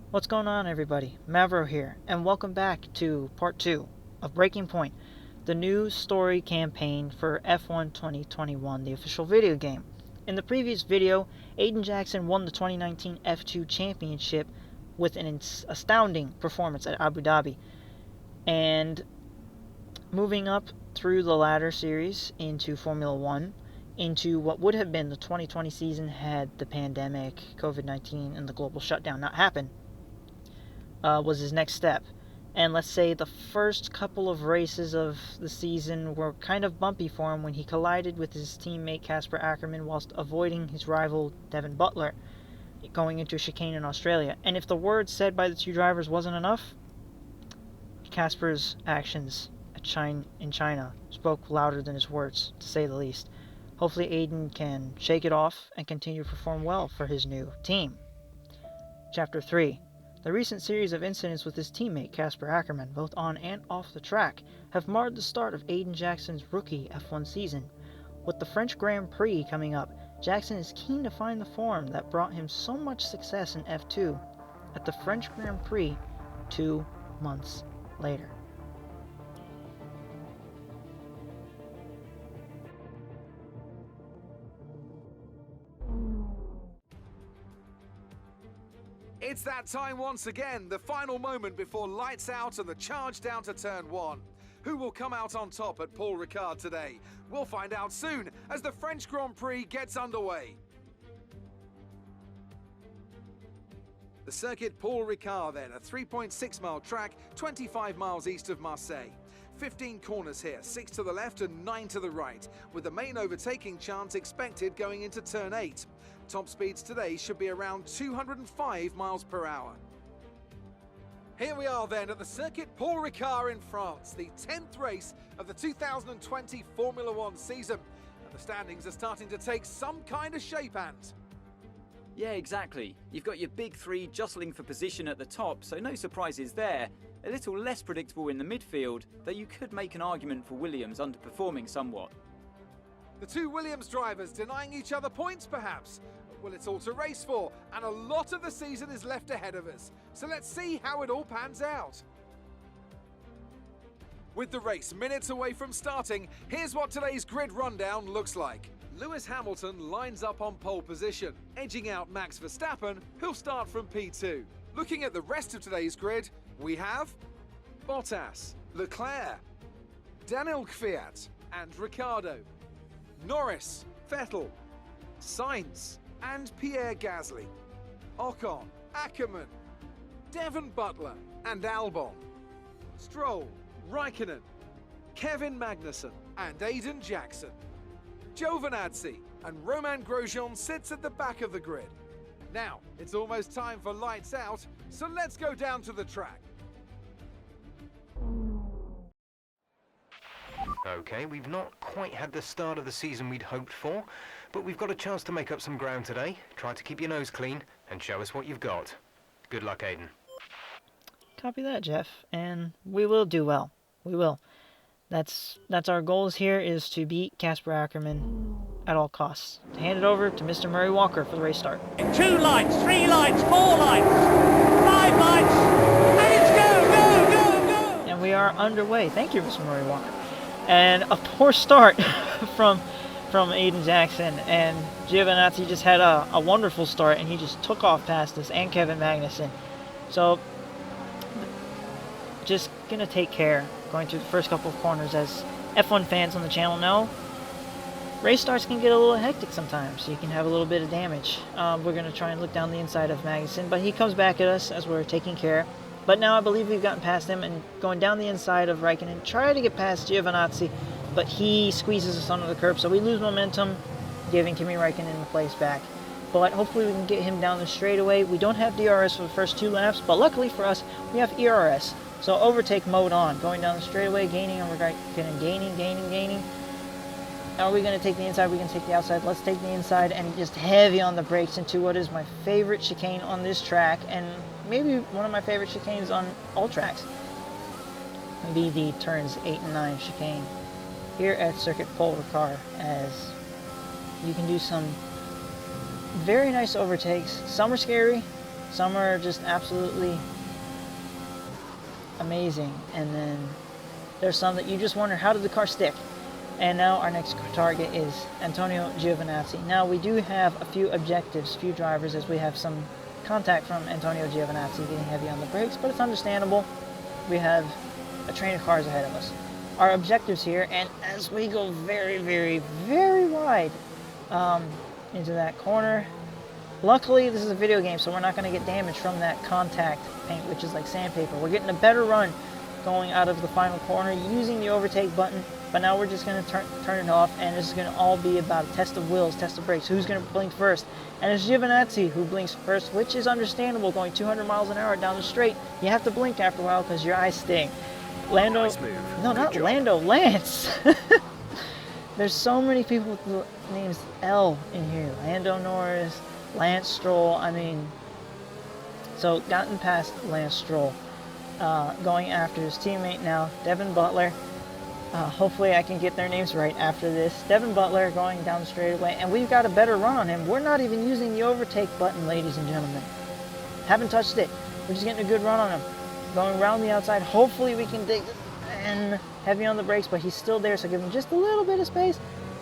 What's going on, everybody? Mavro here, and welcome back to part 2 of Breaking Point, the new story campaign for F1 2021, the official video game. In the previous video, Aiden Jackson won the 2019 F2 Championship with an astounding performance at Abu Dhabi, and moving up through the ladder series into Formula 1, into what would have been the 2020 season had the pandemic, COVID-19, and the global shutdown not happened. Was his next step. And let's say the first couple of races of the season were kind of bumpy for him when he collided with his teammate Casper Ackerman whilst avoiding his rival Devin Butler going into a chicane in Australia. And if the words said by the two drivers wasn't enough, Casper's actions in China spoke louder than his words, to say the least. Hopefully Aiden can shake it off and continue to perform well for his new team. Chapter 3. The recent series of incidents with his teammate Casper Ackerman, both on and off the track, have marred the start of Aiden Jackson's rookie F1 season. With the French Grand Prix coming up, Jackson is keen to find the form that brought him so much success in F2 at the French Grand Prix 2 months later. It's that time once again, the final moment before lights out and the charge down to turn 1. Who will come out on top at Paul Ricard today? We'll find out soon as the French Grand Prix gets underway. The circuit Paul Ricard then, a 3.6 mile track, 25 miles east of Marseille. 15 corners here, 6 to the left and 9 to the right, with the main overtaking chance expected going into turn 8. Top speeds today should be around 205 miles per hour. Here we are then at the circuit Paul Ricard in France, the 10th race of the 2020 Formula 1 season. And the standings are starting to take some kind of shape, Ant. Yeah, exactly. You've got your big three jostling for position at the top, so no surprises there. A little less predictable in the midfield, though you could make an argument for Williams underperforming somewhat. The two Williams drivers denying each other points, perhaps? Well, it's all to race for, and a lot of the season is left ahead of us. So let's see how it all pans out. With the race minutes away from starting, here's what today's grid rundown looks like. Lewis Hamilton lines up on pole position, edging out Max Verstappen, who'll start from P2. Looking at the rest of today's grid, we have Bottas, Leclerc, Daniel Kvyat and Ricciardo, Norris, Vettel, Sainz and Pierre Gasly, Ocon, Ackerman, Devin Butler and Albon, Stroll, Raikkonen, Kevin Magnussen and Aiden Jackson. Giovinazzi and Romain Grosjean sits at the back of the grid. Now, it's almost time for lights out, so let's go down to the track. Okay, we've not quite had the start of the season we'd hoped for, but we've got a chance to make up some ground today. Try to keep your nose clean and show us what you've got. Good luck, Aiden. Copy that, Jeff, and we will do well. We will. That's our goals here, is to beat Casper Ackerman at all costs. To hand it over to Mr. Murray Walker for the race start. 2 lights, 3 lights, 4 lights, 5 lights, and it's go! And we are underway. Thank you, Mr. Murray Walker. And a poor start from Aiden Jackson, and Giovinazzi just had a wonderful start, and he just took off past us and Kevin Magnussen. So just going to take care going through the first couple of corners. As F1 fans on the channel know, race starts can get a little hectic sometimes, so you can have a little bit of damage. We're going to try and look down the inside of Magnussen, but he comes back at us as we're taking care. But now I believe we've gotten past him and going down the inside of Raikkonen, try to get past Giovinazzi, but he squeezes us under the curb, so we lose momentum, giving Kimi Raikkonen the place back. But hopefully we can get him down the straightaway. We don't have DRS for the first 2 laps, but luckily for us, we have ERS. So overtake mode on, going down the straightaway, gaining on Raikkonen, gaining. Are we going to take the inside? We're going to take the outside. Let's take the inside and just heavy on the brakes into what is my favorite chicane on this track, and maybe one of my favorite chicanes on all tracks. Be the turns 8 and 9 chicane here at Circuit Paul Ricard, as you can do some very nice overtakes. Some are scary, Some are just absolutely amazing, and then there's some that you just wonder, how did the car stick? And now our next target is Antonio Giovinazzi. Now we do have a few objectives, few drivers, as we have some contact from Antonio Giovinazzi getting heavy on the brakes, but it's understandable. We have a train of cars ahead of us. Our objectives here, and as we go very, very, very wide into that corner, luckily this is a video game, so we're not going to get damage from that contact paint, which is like sandpaper. We're getting a better run going out of the final corner using the overtake button, but now we're just going to turn it off, and this is going to all be about a test of wheels, test of brakes, who's going to blink first. And it's Giovinazzi who blinks first, which is understandable. Going 200 miles an hour down the straight, you have to blink after a while because your eyes sting. Lando, Nice move. no, Good not job. Lando, Lance. There's so many people with the names L in here. Lando Norris, Lance Stroll, I mean, so gotten past Lance Stroll. Going after his teammate now, Devin Butler. Hopefully I can get their names right after this. Devin Butler going down the straightaway, and we've got a better run on him. We're not even using the overtake button, ladies and gentlemen. Haven't touched it. We're just getting a good run on him. Going around the outside. Hopefully we can dig and heavy on the brakes, but he's still there, so give him just a little bit of space.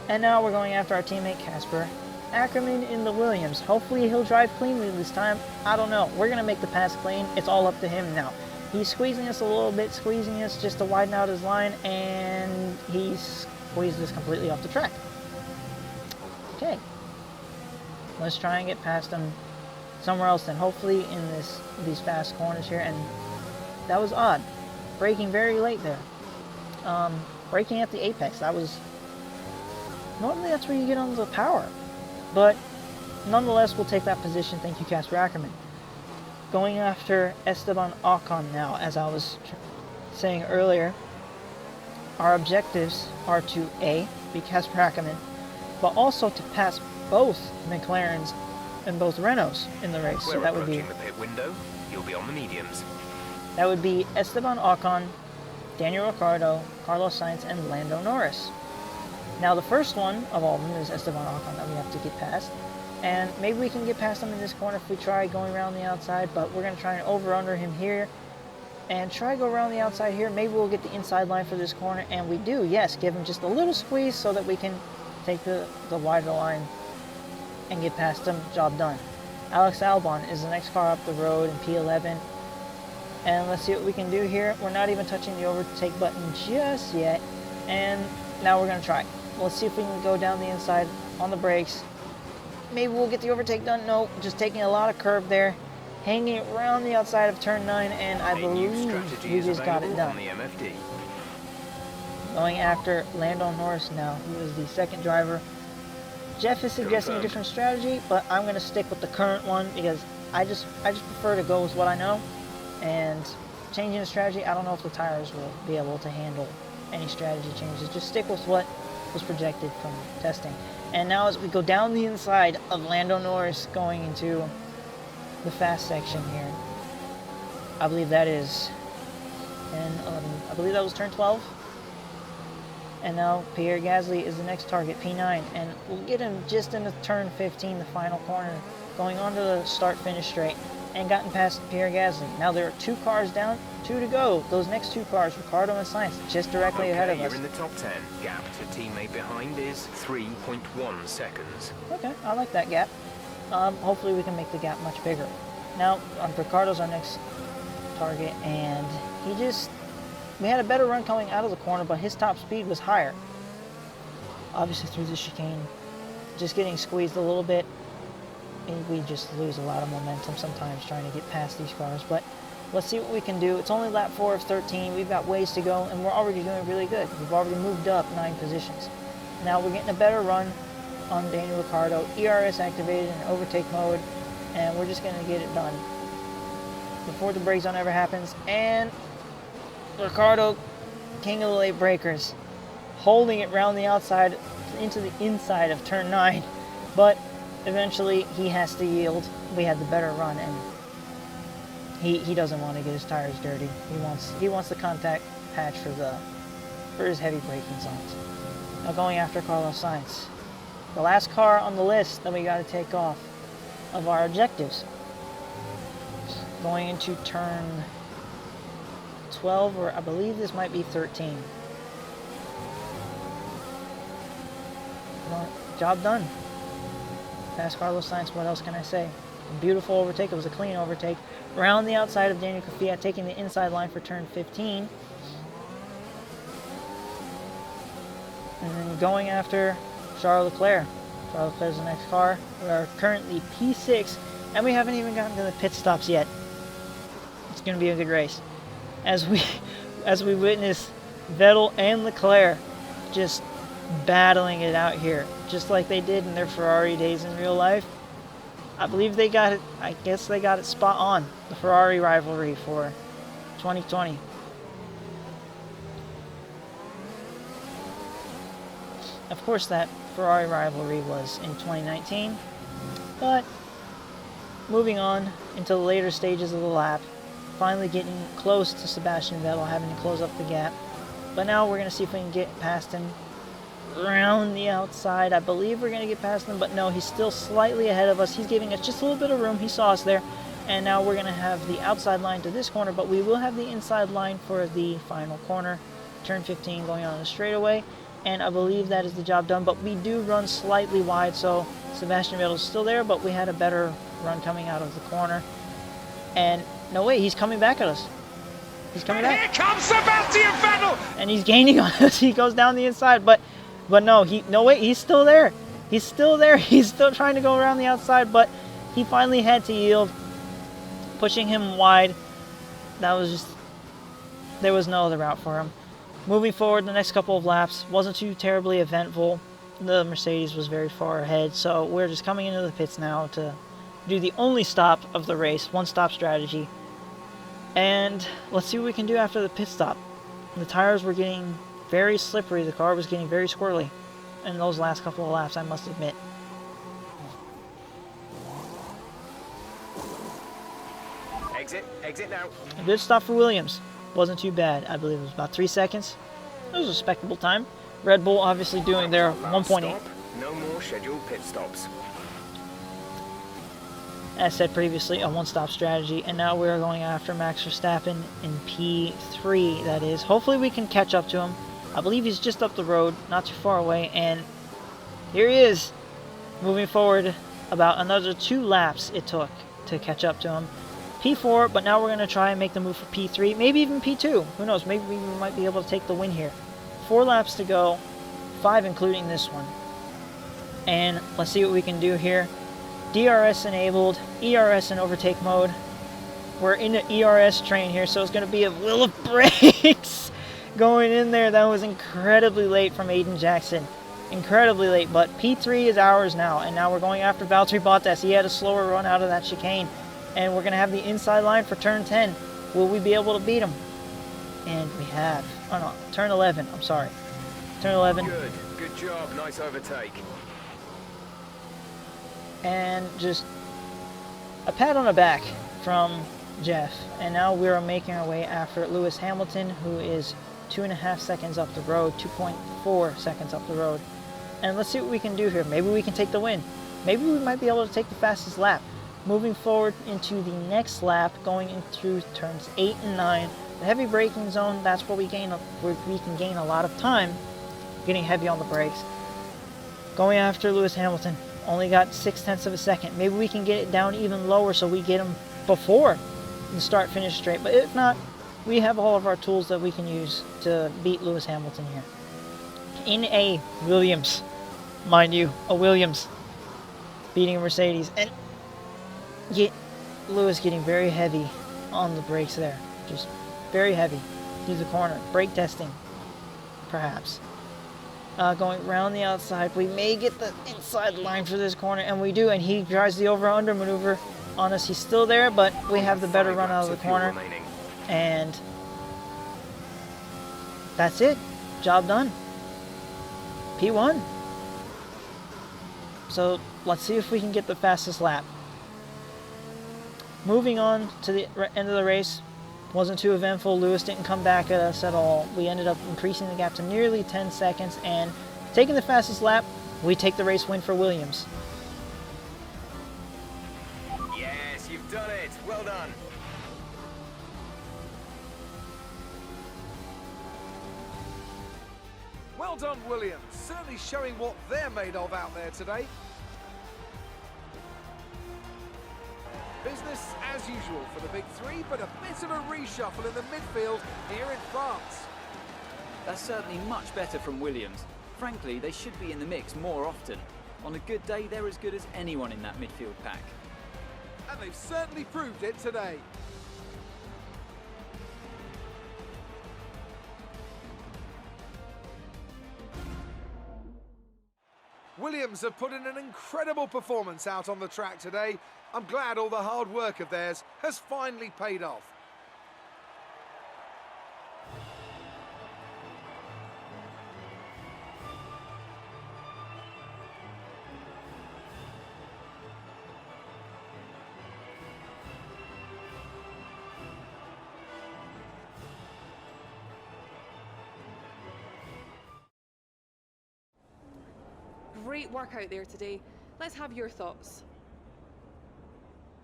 And now we're going after our teammate Casper Ackerman in the Williams. Hopefully he'll drive cleanly this time. I don't know. We're going to make the pass clean. It's all up to him now. He's squeezing us a little bit, squeezing us just to widen out his line, and he squeezed us completely off the track. Okay. Let's try and get past him somewhere else then. Hopefully in these fast corners here. And that was odd. Braking very late there. Braking at the apex. That was... Normally that's where you get on the power. But nonetheless, we'll take that position. Thank you, Casper Ackerman. Going after Esteban Ocon now, as I was saying earlier. Our objectives are to A, be Casper Ackerman, but also to pass both McLarens and both Renaults in the race. So We're that would be approaching the pit window. You'll be on the mediums. that would be Esteban Ocon, Daniel Ricciardo, Carlos Sainz, and Lando Norris. Now the first one of all of them is Esteban Ocon that we have to get past. And maybe we can get past him in this corner if we try going around the outside, but we're going to try and over-under him here. And try go around the outside here. Maybe we'll get the inside line for this corner, and we do, yes, give him just a little squeeze so that we can take the wider line and get past him. Job done. Alex Albon is the next car up the road in P11. And let's see what we can do here. We're not even touching the overtake button just yet. And now we're going to try. Let's see if we can go down the inside on the brakes. Maybe we'll get the overtake done. No, just taking a lot of curve there. Hanging around the outside of turn 9, and I believe we just got it done. On the MFD. Going after Lando Norris now, who is the second driver. Jeff is suggesting a Confirmed. different strategy, but I'm going to stick with the current one because I just prefer to go with what I know. And changing the strategy, I don't know if the tires will be able to handle any strategy changes. Just stick with what was projected from testing. And now as we go down the inside of Lando Norris going into the fast section here, I believe that is 10, 11, I believe that was turn 12. And now Pierre Gasly is the next target, P9, and we'll get him just into turn 15, the final corner, going on to the start-finish straight, and gotten past Pierre Gasly. Now there are 2 cars down, 2 to go. Those next 2 cars, Ricciardo and Sainz, just directly ahead of us. You're in the top 10. Gap to teammate behind is 3.1 seconds. Okay, I like that gap. Hopefully we can make the gap much bigger. Now, Ricciardo's our next target, and we had a better run coming out of the corner, but his top speed was higher. Obviously through the chicane, just getting squeezed a little bit. And we just lose a lot of momentum sometimes trying to get past these cars, but let's see what we can do. It's only lap 4 of 13. We've got ways to go, and we're already doing really good. We've already moved up 9 positions. Now we're getting a better run on Daniel Ricciardo. ERS activated in overtake mode, and we're just going to get it done before the brake zone ever happens. And Ricciardo, king of the late breakers, holding it round the outside into the inside of turn 9, but eventually he has to yield. We had the better run, and he doesn't want to get his tires dirty. He wants the contact patch for his heavy braking zones. Now going after Carlos Sainz, the last car on the list that we got to take off of our objectives. going into turn 12, or I believe this might be 13. Well, job done. Past Carlos Sainz, what else can I say? A beautiful overtake. It was a clean overtake. Around the outside of Daniel Kvyat, taking the inside line for turn 15. And then going after Charles Leclerc. Charles Leclerc's the next car. We are currently P6, and we haven't even gotten to the pit stops yet. It's going to be a good race. As we witness Vettel and Leclerc just battling it out here, just like they did in their Ferrari days in real life. I believe they got it, I guess they got it spot on, the Ferrari rivalry for 2020. Of course, that Ferrari rivalry was in 2019, but moving on into the later stages of the lap, finally getting close to Sebastian Vettel, having to close up the gap. But now we're going to see if we can get past him around the outside. I believe we're going to get past him, but no, he's still slightly ahead of us. He's giving us just a little bit of room. He saw us there. And now we're going to have the outside line to this corner, but we will have the inside line for the final corner, turn 15, going on the straightaway. And I believe that is the job done, but we do run slightly wide, so Sebastian Vettel is still there, but we had a better run coming out of the corner. And no way, he's coming back at us. He's coming back. Here comes Sebastian Vettel! And he's gaining on us. He goes down the inside, but no, wait, he's still there. He's still there. He's still trying to go around the outside, but he finally had to yield, pushing him wide. That was just, there was no other route for him. Moving forward, the next couple of laps wasn't too terribly eventful. The Mercedes was very far ahead, so we're just coming into the pits now to do the only stop of the race, one-stop strategy. And let's see what we can do after the pit stop. The tires were getting very slippery. The car was getting very squirrely in those last couple of laps, I must admit. Exit now. A good stop for Williams. Wasn't too bad. I believe it was about 3 seconds. It was a respectable time. Red Bull obviously doing their 1.8. No more scheduled pit stops. As said previously, a one-stop strategy, and now we're going after Max Verstappen in P3, that is. Hopefully we can catch up to him. I believe he's just up the road, not too far away, and here he is, moving forward about another 2 laps it took to catch up to him. P4, but now we're going to try and make the move for P3, maybe even P2. Who knows, maybe we might be able to take the win here. 4 laps to go, 5 including this one. And let's see what we can do here. DRS enabled, ERS in overtake mode. We're in the ERS train here, so it's going to be a wheel of brakes going in there. That was incredibly late from Aiden Jackson. Incredibly late, but P3 is ours now, and now we're going after Valtteri Bottas. He had a slower run out of that chicane, and we're going to have the inside line for turn 10. Will we be able to beat him? And we have. Oh no, turn 11, I'm sorry. Turn 11. Good job, nice overtake. And just a pat on the back from Jeff. And now we're making our way after Lewis Hamilton, who is 2.5 seconds up the road, 2.4 seconds up the road. And let's see what we can do here. Maybe we can take the win. Maybe we might be able to take the fastest lap. Moving forward into the next lap, going into turns 8 and 9. The heavy braking zone, that's where we can gain a lot of time getting heavy on the brakes. Going after Lewis Hamilton. Only got 0.6 of a second. Maybe we can get it down even lower so we get him before the start-finish straight. But if not, we have all of our tools that we can use to beat Lewis Hamilton here. In a Williams, mind you, a Williams beating a Mercedes. And Lewis getting very heavy on the brakes there. Just very heavy through the corner. Brake testing, perhaps. Going around the outside, we may get the inside line for this corner, and we do, and he tries the over-under maneuver on us. He's still there, but we have the better run out of the corner, and that's it. Job done. P1. So let's see if we can get the fastest lap. Moving on to the end of the race. Wasn't too eventful. Lewis didn't come back at us at all. We ended up increasing the gap to nearly 10 seconds, and taking the fastest lap, we take the race win for Williams. Yes, you've done it. Well done. Well done, Williams. Certainly showing what they're made of out there today. Business as usual for the big three, but a bit of a reshuffle in the midfield here in France. That's certainly much better from Williams. Frankly, they should be in the mix more often. On a good day, they're as good as anyone in that midfield pack. And they've certainly proved it today. Williams have put in an incredible performance out on the track today. I'm glad all the hard work of theirs has finally paid off. Great work out there today. Let's have your thoughts.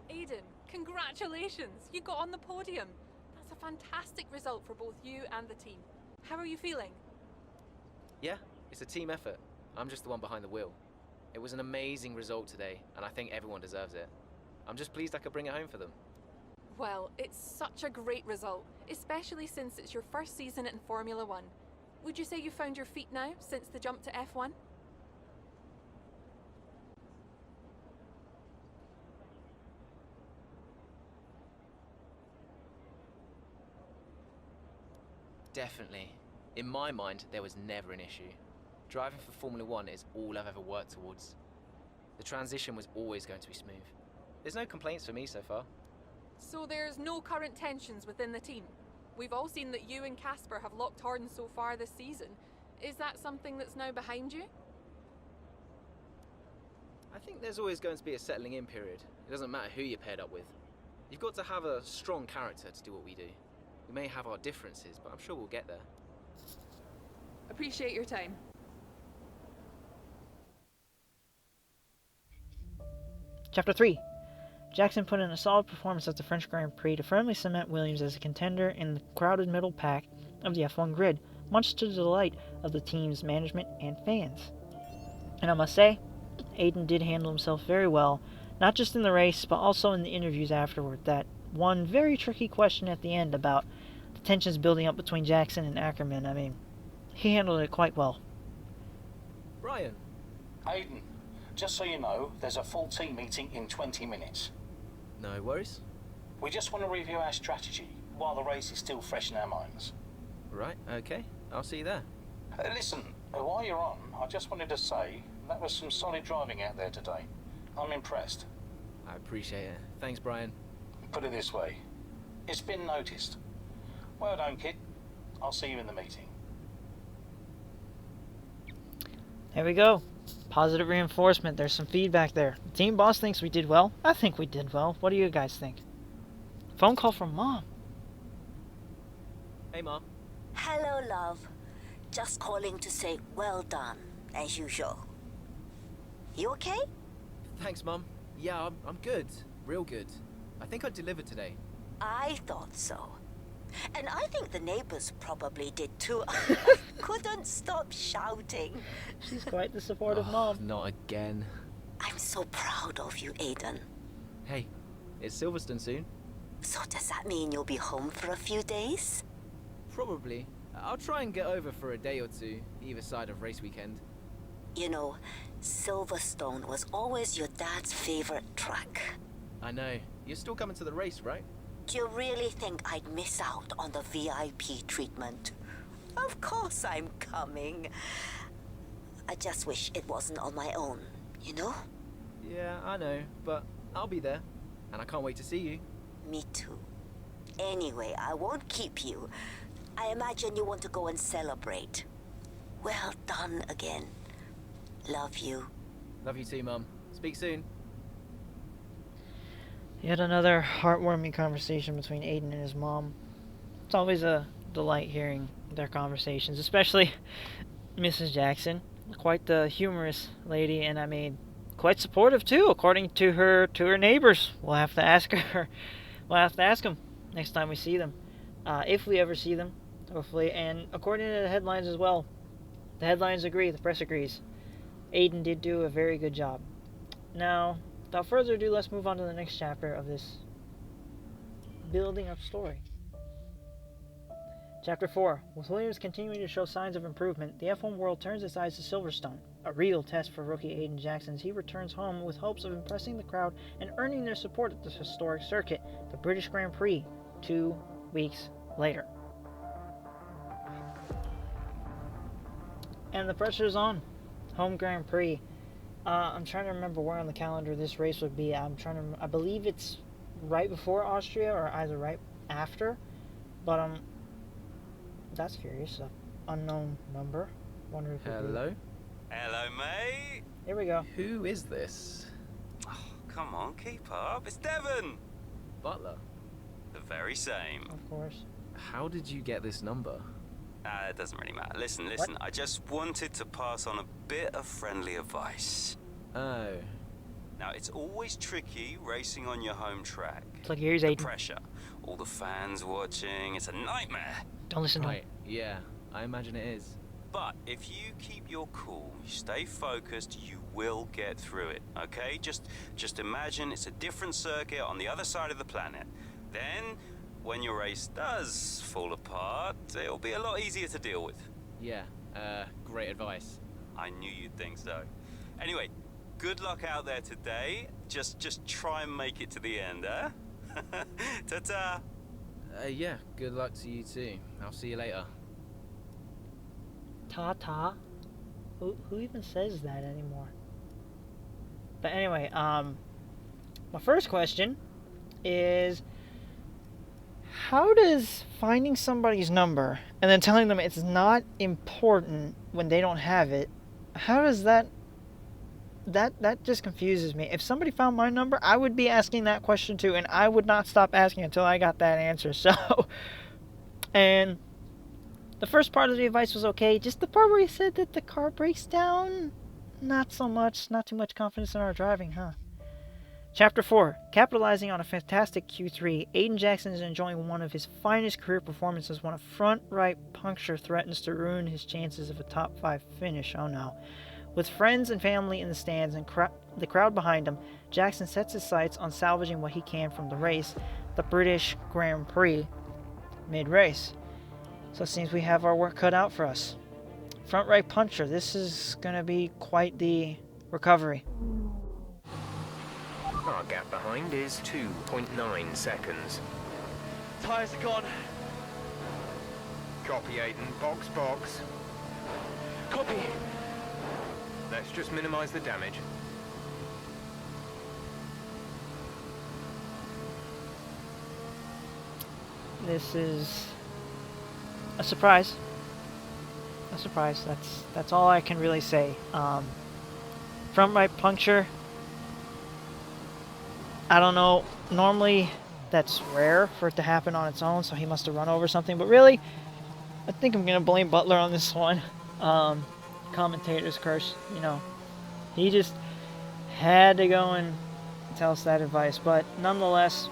Aiden, congratulations! You got on the podium. That's a fantastic result for both you and the team. How are you feeling? Yeah, it's a team effort. I'm just the one behind the wheel. It was an amazing result today, and I think everyone deserves it. I'm just pleased I could bring it home for them. Well, it's such a great result, especially since it's your first season in Formula One. Would you say you found your feet now since the jump to F1? Definitely. In my mind, there was never an issue. Driving for Formula One is all I've ever worked towards. The transition was always going to be smooth. There's no complaints for me so far. So there's no current tensions within the team? We've all seen that you and Casper have locked horns so far this season. Is that something that's now behind you? I think there's always going to be a settling in period. It doesn't matter who you're paired up with. You've got to have a strong character to do what we do. We may have our differences, but I'm sure we'll get there. Appreciate your time. Chapter 3. Jackson put in a solid performance at the French Grand Prix to firmly cement Williams as a contender in the crowded middle pack of the F1 grid, much to the delight of the team's management and fans. And I must say, Aiden did handle himself very well, not just in the race, but also in the interviews afterward. That one very tricky question at the end about the tensions building up between Jackson and Ackerman, I mean, he handled it quite well. Brian. Aiden, just so you know, there's a full team meeting in 20 minutes. No worries. We just want to review our strategy while the race is still fresh in our minds. Right, okay. I'll see you there. Listen, while you're on, I just wanted to say that was some solid driving out there today. I'm impressed. I appreciate it. Thanks, Brian. Put it this way, it's been noticed. Well done, kid. I'll see you in the meeting. There we go. Positive reinforcement. There's some feedback there. The team boss thinks we did well. I think we did well. What do you guys think? Phone call from Mom. Hey, Mom. Hello, love. Just calling to say well done, as usual. You okay? Thanks, Mum. Yeah, I'm good. Real good. I think I delivered today. I thought so. And I think the neighbors probably did too. Couldn't stop shouting. She's quite the supportive mom. Not again. I'm so proud of you, Aiden. Hey, it's Silverstone soon. So does that mean you'll be home for a few days? Probably. I'll try and get over for a day or two, either side of race weekend. You know, Silverstone was always your dad's favorite track. I know. You're still coming to the race, right? Do you really think I'd miss out on the VIP treatment? Of course I'm coming. I just wish it wasn't on my own, you know? Yeah, I know, but I'll be there. And I can't wait to see you. Me too. Anyway, I won't keep you. I imagine you want to go and celebrate. Well done again. Love you. Love you too, Mum. Speak soon. Yet another heartwarming conversation between Aiden and his mom. It's always a delight hearing their conversations, especially Mrs. Jackson. Quite the humorous lady, and I mean, quite supportive too, according to her neighbors. We'll have to ask her. We'll have to ask them next time we see them, if we ever see them, hopefully. And according to the headlines as well, The headlines agree, the press agrees. Aiden did do a very good job. Now, without further ado, let's move on to the next chapter of this building up story. Chapter 4. With Williams continuing to show signs of improvement, the F1 world turns its eyes to Silverstone. A real test for rookie Aiden Jackson as he returns home with hopes of impressing the crowd and earning their support at this historic circuit, the British Grand Prix, 2 weeks later. And the pressure's on. Home Grand Prix. I'm trying to remember where on the calendar this race would be. I believe it's right before Austria or either right after. But that's curious. Unknown number. Wonder if Hello? Hello, mate. Here we go. Who is this? Oh, come on, keep up. It's Devon. Butler. The very same. Of course. How did you get this number? It doesn't really matter. Listen. What? I just wanted to pass on a bit of friendly advice. Oh. Now, it's always tricky racing on your home track. It's like here's The Aiden. pressure. All the fans watching. It's a nightmare. Don't listen to him. Right, yeah. I imagine it is. But if you keep your cool, you stay focused, you will get through it, okay? Just imagine it's a different circuit on the other side of the planet. Then, when your race does fall apart, it'll be a lot easier to deal with. Yeah, great advice. I knew you'd think so. Anyway, good luck out there today. Just try and make it to the end, huh? Ta-ta! Yeah, good luck to you too. I'll see you later. Ta-ta? Who even says that anymore? But anyway, my first question is, how does finding somebody's number and then telling them it's not important when they don't have it, how does that just confuses me. If somebody found my number, I would be asking that question too, and I would not stop asking until I got that answer. So, and the first part of the advice was okay. Just the part where he said that the car breaks down, not so much. Not too much confidence in our driving, huh? Chapter 4. Capitalizing on a fantastic Q3, Aiden Jackson is enjoying one of his finest career performances when a front right puncture threatens to ruin his chances of a top 5 finish. Oh no. With friends and family in the stands and the crowd behind him, Jackson sets his sights on salvaging what he can from the race, the British Grand Prix, mid-race. So it seems we have our work cut out for us. Front right puncher, this is going to be quite the recovery. Our gap behind is 2.9 seconds. Tyres are gone. Copy, Aiden. Box, box. Copy. Let's just minimize the damage. This is a surprise. A surprise. That's all I can really say. Front right puncture. I don't know. Normally, that's rare for it to happen on its own, so he must have run over something. But really, I think I'm gonna blame Butler on this one. Commentator's curse. You know, he just had to go and tell us that advice. But nonetheless,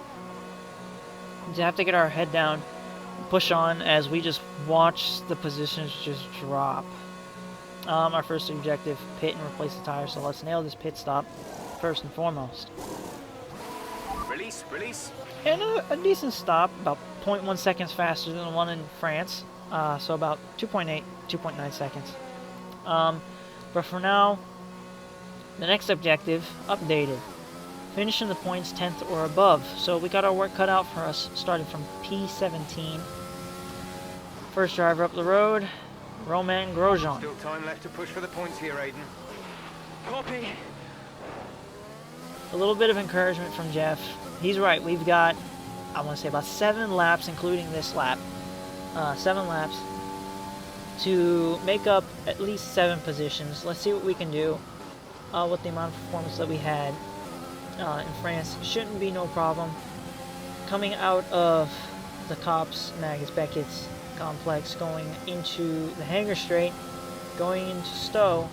we have to get our head down, push on as we just watch the positions just drop. Our first objective, pit and replace the tires. So let's nail this pit stop first and foremost. Release. And a decent stop, about 0.1 seconds faster than the one in France. So about 2.9 seconds. But for now, the next objective, updated. Finish in the points 10th or above. So we got our work cut out for us, starting from P17. First driver up the road, Romain Grosjean. Still time left to push for the points here, Aiden. Copy. A little bit of encouragement from Jeff. He's right, we've got, I want to say about 7 laps, including this lap. 7 laps to make up at least 7 positions. Let's see what we can do with the amount of performance that we had in France. Shouldn't be no problem. Coming out of the Copse Magus Beckett's complex, going into the Hangar Straight, going into Stowe,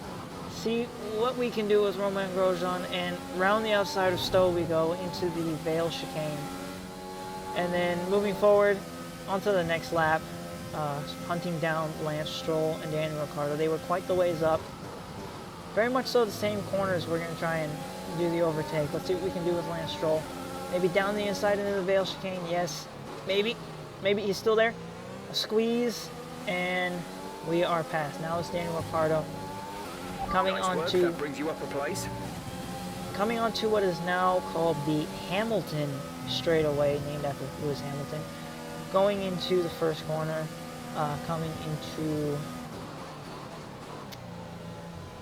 see what we can do with Romain Grosjean, and round the outside of Stowe we go into the Vale chicane. And then moving forward onto the next lap, hunting down Lance Stroll and Daniel Ricciardo. They were quite the ways up. Very much so the same corners we're going to try and do the overtake. Let's see what we can do with Lance Stroll. Maybe down the inside into the Vale chicane. Yes, maybe. Maybe he's still there. A squeeze, and we are past. Now it's Daniel Ricciardo coming onto. That brings you up a place. Coming onto what is now called the Hamilton straightaway, named after Lewis Hamilton. Going into the first corner, coming into,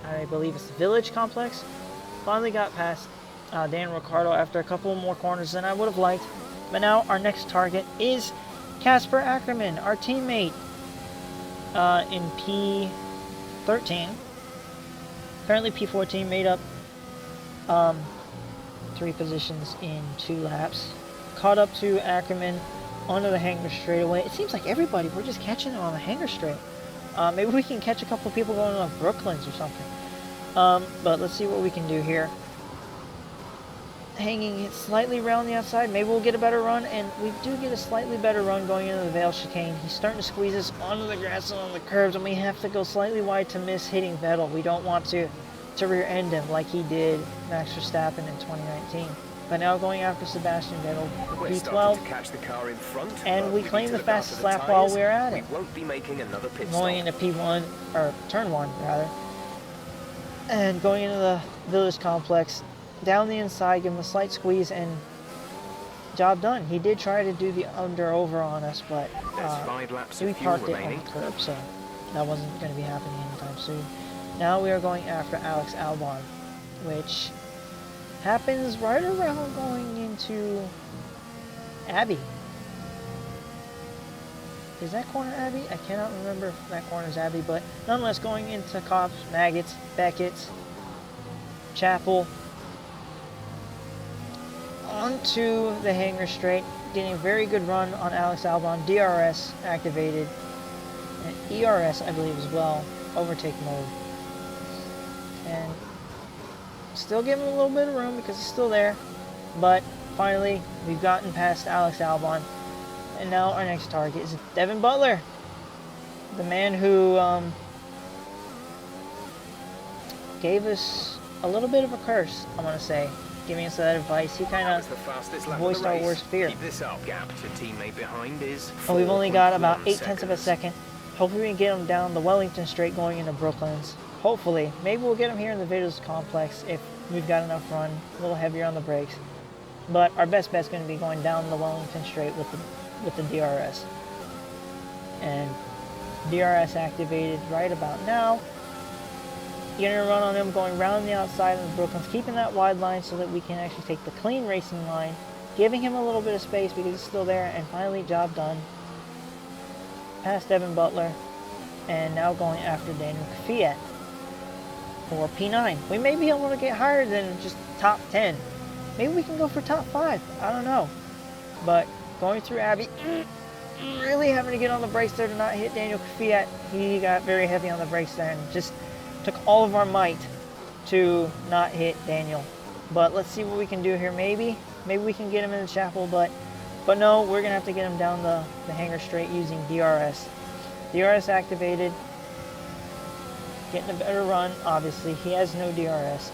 I believe it's the Village Complex. Finally got past Daniel Ricciardo after a couple more corners than I would have liked. But now our next target is Casper Ackerman, our teammate, in P13. Currently P14, made up 3 positions in 2 laps. Caught up to Ackerman onto the hangar straightaway. It seems like everybody, we're just catching them on the hangar straight. Maybe we can catch a couple people going on Brooklands or something. But let's see what we can do here. Hanging it slightly around the outside. Maybe we'll get a better run, and we do get a slightly better run going into the Vale chicane. He's starting to squeeze us onto the grass and on the curves, and we have to go slightly wide to miss hitting Vettel. We don't want to rear end him like he did Max Verstappen in 2019. But now going after Sebastian Vettel, P12, to catch the car in front, and we claim the fastest lap while we're at it. We won't be making another pit going into P1, or turn 1 rather, and going into the Village Complex, down the inside, give him a slight squeeze, and job done. He did try to do the under-over on us, but we parked it on the curb, so that wasn't going to be happening anytime soon. Now we are going after Alex Albon, which happens right around going into Abbey. Is that corner Abbey? I cannot remember if that corner is Abbey, but nonetheless going into Cops, Maggots, Beckett's, Chapel, onto the hangar straight, getting a very good run on Alex Albon, DRS activated, and ERS I believe as well, overtake mode. And still giving him a little bit of room because he's still there, but finally we've gotten past Alex Albon, and now our next target is Devin Butler, the man who gave us a little bit of a curse, I'm going to say, giving us that advice. He kind of voiced our worst fear. Keep this up. Gap to teammate behind is and we've only got about 0.8 of a second. Hopefully we can get him down the Wellington straight going into Brooklands. Hopefully. Maybe we'll get him here in the Village Complex if we've got enough run, a little heavier on the brakes. But our best bet's going to be going down the Wellington straight with the DRS. And DRS activated right about now. Getting a run on him, going around the outside of the Brooklands, keeping that wide line so that we can actually take the clean racing line, giving him a little bit of space because he's still there, and finally job done. Past Devin Butler, and now going after Daniel Kvyat for P9. We may be able to get higher than just top 10. Maybe we can go for top 5. I don't know. But going through Abbey, really having to get on the brakes there to not hit Daniel Kvyat. He got very heavy on the brakes there and just took all of our might to not hit Daniel. But let's see what we can do here. Maybe we can get him in the chapel, but no, we're gonna have to get him down the hangar straight using DRS. DRS activated. Getting a better run, obviously. He has no DRS.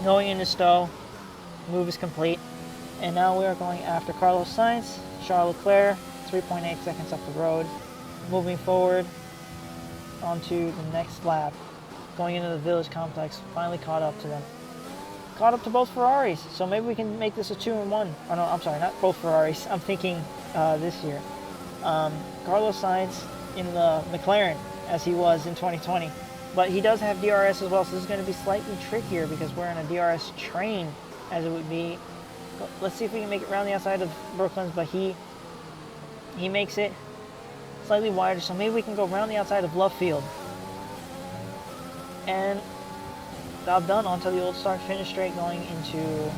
Going into Stowe. Move is complete. And now we are going after Carlos Sainz, Charles Leclerc, 3.8 seconds up the road. Moving forward onto the next lap. Going into the Village Complex, finally caught up to them. Caught up to both Ferraris, so maybe we can make this a 2-1. Oh no, I'm sorry, not both Ferraris. I'm thinking this year. Carlos Sainz in the McLaren, as he was in 2020. But he does have DRS as well, so this is going to be slightly trickier because we're on a DRS train, as it would be. Let's see if we can make it around the outside of Brooklands, but he makes it slightly wider, so maybe we can go around the outside of Love Field. And job done onto the old start finish straight going into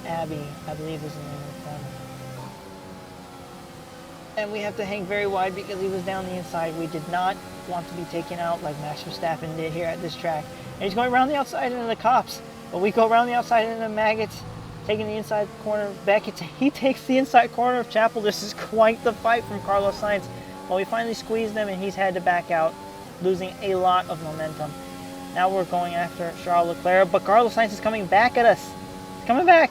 Abbey, I believe is the name of the corner. And we have to hang very wide because he was down the inside. We did not want to be taken out like Max Verstappen did here at this track. And he's going around the outside into the Cops. But we go around the outside into the Maggots, taking the inside corner of Beckett. He takes the inside corner of Chapel. This is quite the fight from Carlos Sainz. Well, we finally squeezed him, and he's had to back out, losing a lot of momentum. Now we're going after Charles Leclerc, but Carlos Sainz is coming back at us. He's coming back.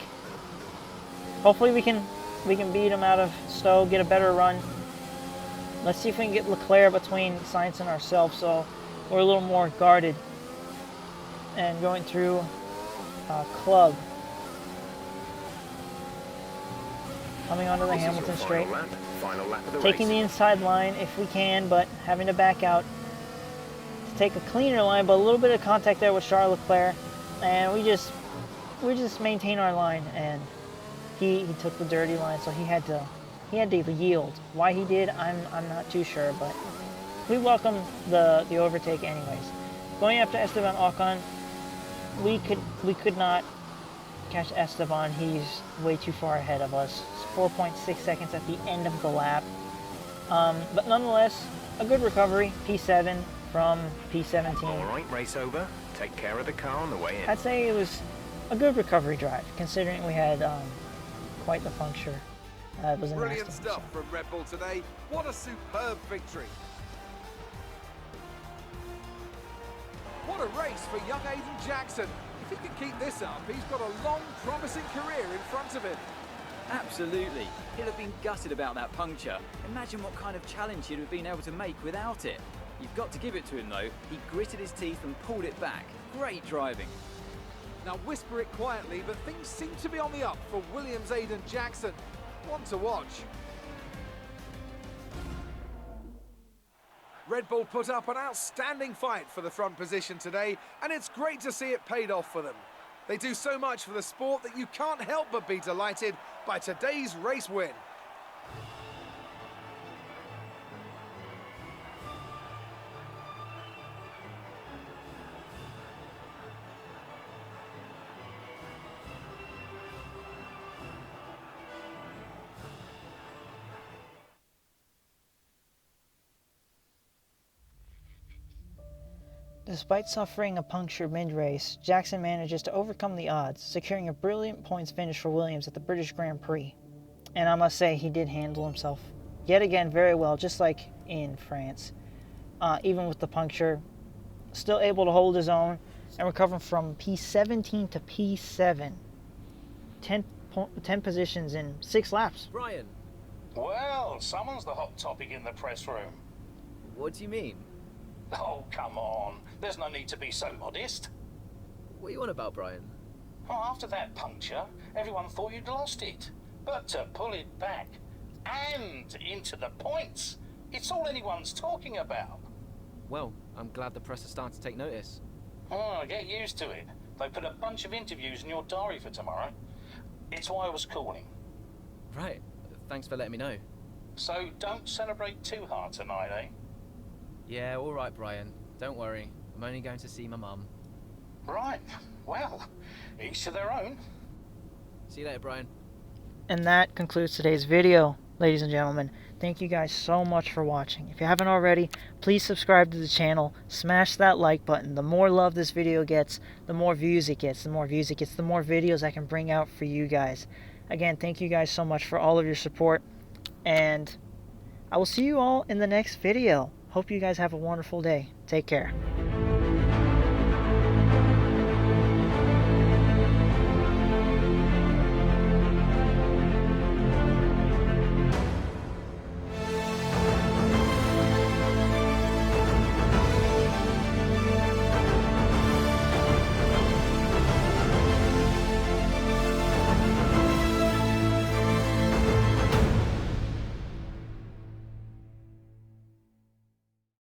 Hopefully we can beat him out of Stowe, get a better run. Let's see if we can get Leclerc between Sainz and ourselves, so we're a little more guarded. And going through Club. Coming onto the Hamilton straight. Final lap of the Taking race. the inside line if we can, but having to back out to take a cleaner line, but a little bit of contact there with Charles Leclerc, and we just maintain our line, and he took the dirty line, so he had to yield. Why he did, I'm not too sure, but we welcome the overtake anyways. Going after Esteban Ocon, we could not catch Esteban. He's way too far ahead of us. It's 4.6 seconds at the end of the lap. But nonetheless, a good recovery. P7 from P17. All right, race over. Take care of the car on the way in. I'd say it was a good recovery drive, considering we had quite the puncture. It was a Brilliant nasty stuff one, from Red Bull today. What a superb victory. What a race for young Aiden Jackson. If he can keep this up, he's got a long, promising career in front of him. Absolutely. He'll have been gutted about that puncture. Imagine what kind of challenge he'd have been able to make without it. You've got to give it to him though. He gritted his teeth and pulled it back. Great driving. Now whisper it quietly, but things seem to be on the up for Williams' Aiden Jackson. One to watch. Red Bull put up an outstanding fight for the front position today, and it's great to see it paid off for them. They do so much for the sport that you can't help but be delighted by today's race win. Despite suffering a puncture mid-race, Jackson manages to overcome the odds, securing a brilliant points finish for Williams at the British Grand Prix. And I must say, he did handle himself yet again very well, just like in France. Even with the puncture, still able to hold his own and recover from P17 to P7. 10 positions in 6 laps. Brian, Well, someone's the hot topic in the press room. what do you mean? Oh, come on. There's no need to be so modest. What are you on about, Brian? Oh, after that puncture, everyone thought you'd lost it. But to pull it back and into the points, it's all anyone's talking about. Well, I'm glad the press are starting to take notice. Oh, get used to it. They put a bunch of interviews in your diary for tomorrow. It's why I was calling. Right, thanks for letting me know. So don't celebrate too hard tonight, eh? Yeah, all right, Brian. Don't worry. I'm only going to see my mum. Right. Well, each to their own. See you later, Brian. And that concludes today's video, ladies and gentlemen. Thank you guys so much for watching. If you haven't already, please subscribe to the channel. Smash that like button. The more love this video gets, the more views it gets. The more views it gets, the more videos I can bring out for you guys. Again, thank you guys so much for all of your support. And I will see you all in the next video. Hope you guys have a wonderful day. Take care.